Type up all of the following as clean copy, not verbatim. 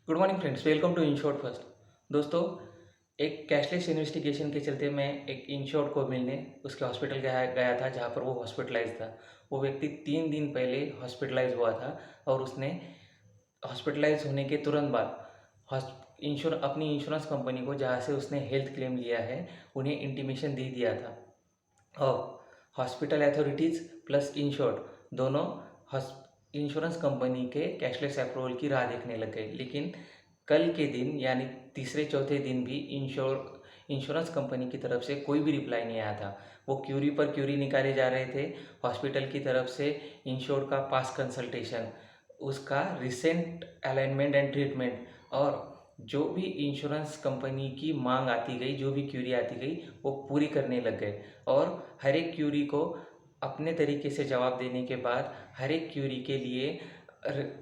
Good morning friends, welcome to insured first. दोस्तों, एक cashless investigation के चलते मैं एक इंश्योर्ड को मिलने उसके हॉस्पिटल गया गया था जहाँ पर वो हॉस्पिटलाइज था। वो व्यक्ति 3 दिन पहले हॉस्पिटलाइज हुआ था और उसने हॉस्पिटलाइज होने के तुरंत बाद अपनी इंश्योरेंस कंपनी को जहाँ से उसने हेल्थ क्लेम लिया है उन्हें इंटीमेशन दे दिया था। और हॉस्पिटल अथॉरिटीज़ प्लस इंश्योर्ड दोनों इंश्योरेंस कंपनी के कैशलेस अप्रूवल की राह देखने लग गए। लेकिन कल के दिन यानी तीसरे चौथे दिन भी इंश्योरेंस कंपनी की तरफ से कोई भी रिप्लाई नहीं आया था। वो क्यूरी पर क्यूरी निकाले जा रहे थे। हॉस्पिटल की तरफ से इंश्योर्ड का पास कंसल्टेशन, उसका रिसेंट अलाइनमेंट एंड ट्रीटमेंट और जो भी इंश्योरेंस कंपनी की मांग आती गई, जो भी क्यूरी आती गई, वो पूरी करने लग गए। और हर एक क्यूरी को अपने तरीके से जवाब देने के बाद हर एक क्यूरी के लिए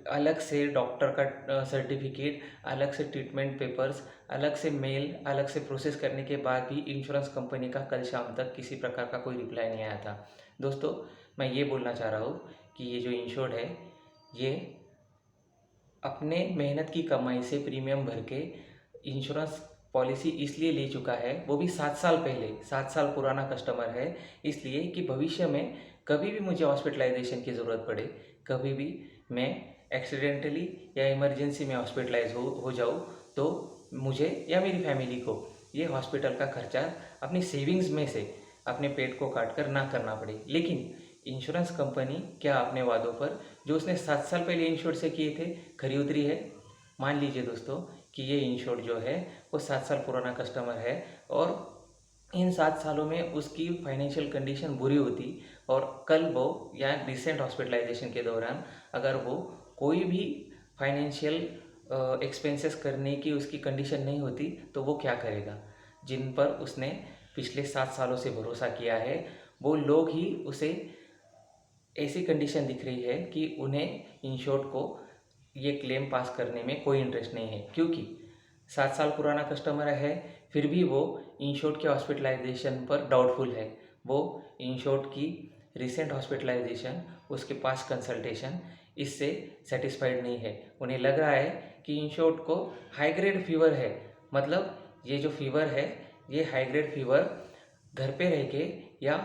अलग से डॉक्टर का सर्टिफिकेट, अलग से ट्रीटमेंट पेपर्स, अलग से मेल, अलग से प्रोसेस करने के बाद भी इंश्योरेंस कंपनी का कल शाम तक किसी प्रकार का कोई रिप्लाई नहीं आया था। दोस्तों, मैं ये बोलना चाह रहा हूँ कि ये जो इंश्योर्ड है, ये अपने मेहनत की कमाई से प्रीमियम भर के इंश्योरेंस पॉलिसी इसलिए ले चुका है, वो भी 7 साल पहले, 7 साल पुराना कस्टमर है, इसलिए कि भविष्य में कभी भी मुझे हॉस्पिटलाइजेशन की ज़रूरत पड़े, कभी भी मैं एक्सीडेंटली या इमरजेंसी में हॉस्पिटलाइज हो जाऊँ, तो मुझे या मेरी फैमिली को ये हॉस्पिटल का खर्चा अपनी सेविंग्स में से अपने पेट को काट कर ना करना पड़े। लेकिन इंश्योरेंस कंपनी क्या अपने वादों पर जो उसने 7 साल पहले इंश्योर से किए थे खरी उतरी है? मान लीजिए दोस्तों कि ये इंश्योर जो है वो 7 साल पुराना कस्टमर है और इन 7 सालों में उसकी फाइनेंशियल कंडीशन बुरी होती और कल वो या रिसेंट हॉस्पिटलाइजेशन के दौरान अगर वो कोई भी फाइनेंशियल एक्सपेंसेस करने की उसकी कंडीशन नहीं होती, तो वो क्या करेगा? जिन पर उसने पिछले 7 सालों से भरोसा किया है, वो लोग ही उसे ऐसी कंडीशन दिख रही है कि उन्हें इंश्योर्ड को ये क्लेम पास करने में कोई इंटरेस्ट नहीं है, क्योंकि 7 साल पुराना कस्टमर है, फिर भी वो इंश्योर्ड के हॉस्पिटलाइजेशन पर डाउटफुल है। वो इंश्योर्ड की रिसेंट हॉस्पिटलाइजेशन, उसके पास कंसल्टेशन, इससे सेटिस्फाइड नहीं है। उन्हें लग रहा है कि इंश्योर्ड को हाई ग्रेड फीवर है, मतलब ये जो फीवर है, ये हाई ग्रेड फीवर घर पे रह के या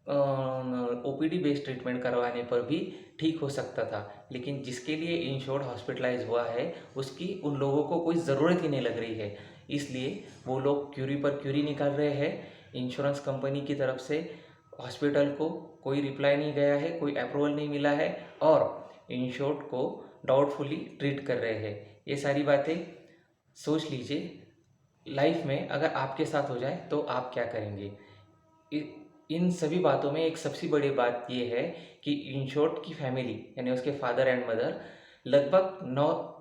ओपीडी बेस्ड ट्रीटमेंट करवाने पर भी ठीक हो सकता था। लेकिन जिसके लिए इंश्योर्ड हॉस्पिटलाइज हुआ है, उसकी उन लोगों को कोई ज़रूरत ही नहीं लग रही है, इसलिए वो लोग क्यूरी पर क्यूरी निकाल रहे हैं। इंश्योरेंस कंपनी की तरफ से हॉस्पिटल को कोई रिप्लाई नहीं गया है, कोई अप्रूवल नहीं मिला है और इंश्योर्ड को डाउटफुली ट्रीट कर रहे हैं। ये सारी बातें सोच लीजिए, लाइफ में अगर आपके साथ हो जाए तो आप क्या करेंगे? इन सभी बातों में एक सबसे बड़ी बात ये है कि इंश्योर्ड की फैमिली यानी उसके फादर एंड मदर लगभग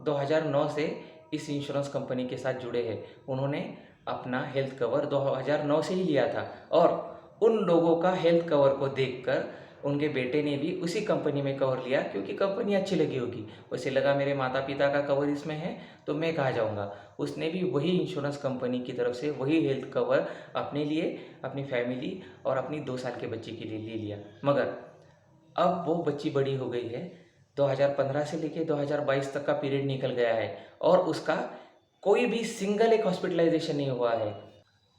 2009 से इस इंश्योरेंस कंपनी के साथ जुड़े हैं। उन्होंने अपना हेल्थ कवर 2009 से ही लिया था और उन लोगों का हेल्थ कवर को देखकर उनके बेटे ने भी उसी कंपनी में कवर लिया, क्योंकि कंपनी अच्छी लगी होगी। उसे लगा मेरे माता पिता का कवर इसमें है तो मैं कहाँ जाऊँगा। उसने भी वही इंश्योरेंस कंपनी की तरफ से वही हेल्थ कवर अपने लिए, अपनी फैमिली और अपनी 2 साल के बच्ची के लिए ले लिया। मगर अब वो बच्ची बड़ी हो गई है, 2015 से लेके 2022 तक का पीरियड निकल गया है और उसका कोई भी सिंगल एक हॉस्पिटलाइजेशन नहीं हुआ है।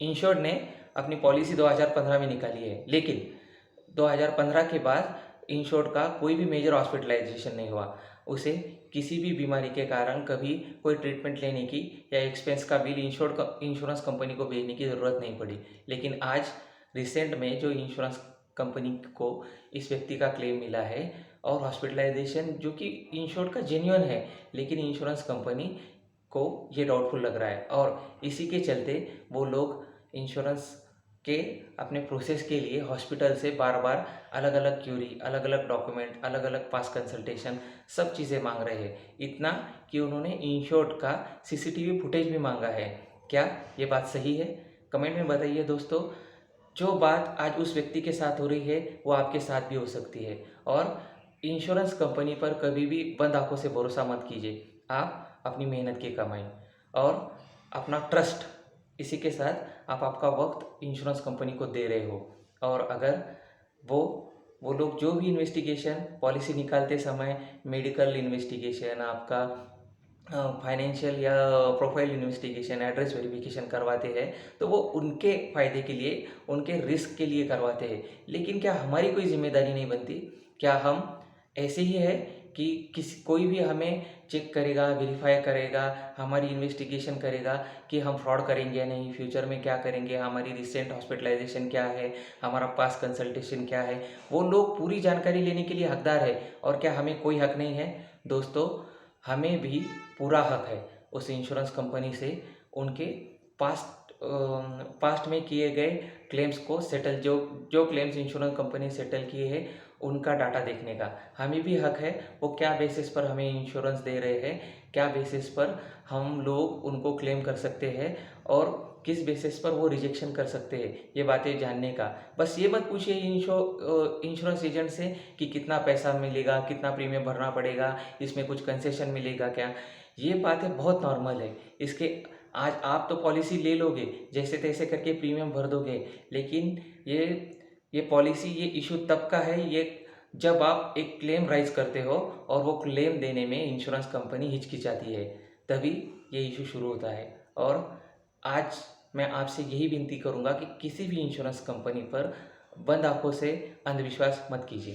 इंश्योर्ड ने अपनी पॉलिसी 2015 में निकाली है, लेकिन 2015 के बाद इंश्योर्ड का कोई भी मेजर हॉस्पिटलाइजेशन नहीं हुआ। उसे किसी भी बीमारी के कारण कभी कोई ट्रीटमेंट लेने की या एक्सपेंस का बिल इंश्योरेंस कंपनी को भेजने की ज़रूरत नहीं पड़ी। लेकिन आज रिसेंट में जो इंश्योरेंस कंपनी को इस व्यक्ति का क्लेम मिला है और हॉस्पिटलाइजेशन जो कि इंश्योर्ड का जेन्युइन है, लेकिन इंश्योरेंस कंपनी को ये डाउटफुल लग रहा है और इसी के चलते वो लोग इंश्योरेंस के अपने प्रोसेस के लिए हॉस्पिटल से बार बार अलग अलग क्यूरी, अलग अलग डॉक्यूमेंट, अलग अलग पास कंसल्टेशन, सब चीज़ें मांग रहे हैं। इतना कि उन्होंने इंश्योर्ड का सीसीटीवी फुटेज भी मांगा है। क्या ये बात सही है? कमेंट में बताइए दोस्तों। जो बात आज उस व्यक्ति के साथ हो रही है वो आपके साथ भी हो सकती है। और इंश्योरेंस कंपनी पर कभी भी बंद आंखों से भरोसा मत कीजिए। आप अपनी मेहनत की कमाई और अपना ट्रस्ट, इसी के साथ आप आपका वक्त इंश्योरेंस कंपनी को दे रहे हो। और अगर वो वो लोग जो भी इन्वेस्टिगेशन पॉलिसी निकालते समय, मेडिकल इन्वेस्टिगेशन, आपका फाइनेंशियल या प्रोफाइल इन्वेस्टिगेशन, एड्रेस वेरिफिकेशन करवाते हैं, तो वो उनके फ़ायदे के लिए, उनके रिस्क के लिए करवाते हैं। लेकिन क्या हमारी कोई ज़िम्मेदारी नहीं बनती? क्या हम ऐसे ही है कि कोई भी हमें चेक करेगा, वेरीफाई करेगा, हमारी इन्वेस्टिगेशन करेगा कि हम फ्रॉड करेंगे या नहीं, फ्यूचर में क्या करेंगे, हमारी रिसेंट हॉस्पिटलाइजेशन क्या है, हमारा पास कंसल्टेशन क्या है, वो लोग पूरी जानकारी लेने के लिए हकदार है। और क्या हमें कोई हक नहीं है? दोस्तों, हमें भी पूरा हक है उस इंश्योरेंस कंपनी से उनके पास्ट में किए गए क्लेम्स को सेटल, जो जो क्लेम्स इंश्योरेंस कंपनी सेटल किए हैं उनका डाटा देखने का हमें भी हक है। वो क्या बेसिस पर हमें इंश्योरेंस दे रहे हैं, क्या बेसिस पर हम लोग उनको क्लेम कर सकते हैं और किस बेसिस पर वो रिजेक्शन कर सकते हैं, ये बातें जानने का। बस ये मत पूछिए इंश्योरेंस एजेंट से कि कितना पैसा मिलेगा, कितना प्रीमियम भरना पड़ेगा, इसमें कुछ कंसेशन मिलेगा क्या। ये बातें बहुत नॉर्मल है। इसके आज आप तो पॉलिसी ले लोगे, जैसे तैसे करके प्रीमियम भर दोगे, लेकिन ये पॉलिसी, ये इशू तब का है, ये जब आप एक क्लेम राइज करते हो और वो क्लेम देने में इंश्योरेंस कंपनी हिचकिचाती है, तभी ये इशू शुरू होता है। और आज मैं आपसे यही विनती करूँगा कि किसी भी इंश्योरेंस कंपनी पर बंद आँखों से अंधविश्वास मत कीजिए।